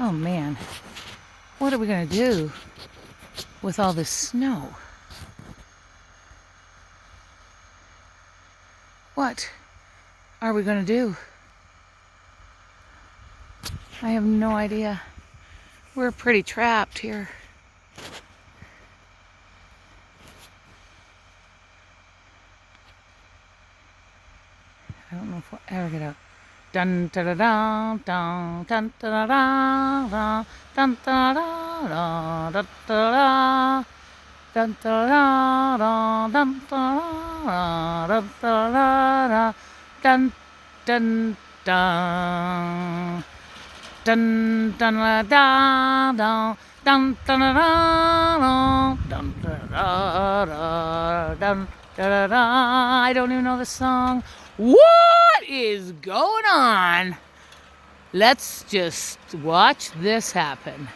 Oh man, what are we gonna do with all this snow? What are we gonna do? I have no idea. We're pretty trapped here. I don't know if we'll ever get out. Dun da da da dun dun da da da dun da da da da dun da da dun da da da dun dun dun dun dun da da dun dun da dun da dun da da. I don't even know the song. What is going on? Let's just watch this happen.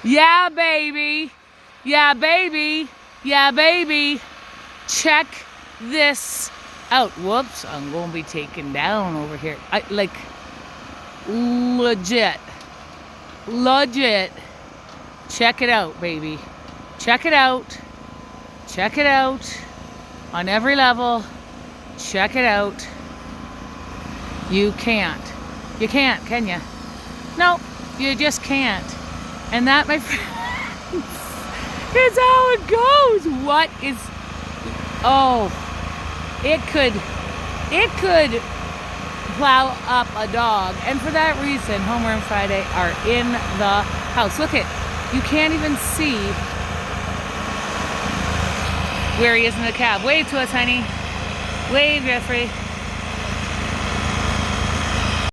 Yeah, baby. Yeah, baby. Yeah, baby. Check this out. Whoops, I'm going to be taken down over here. Legit. Check it out, baby. Check it out. Check it out. On every level. Check it out. You can't. You can't, can you? No, you just can't. And that, my friends, is how it goes. What is... Oh, it could plow up a dog. And for that reason, Homer and Friday are in the house. Look it. You can't even see where he is in the cab. Wave to us, honey. Wave, Jeffrey.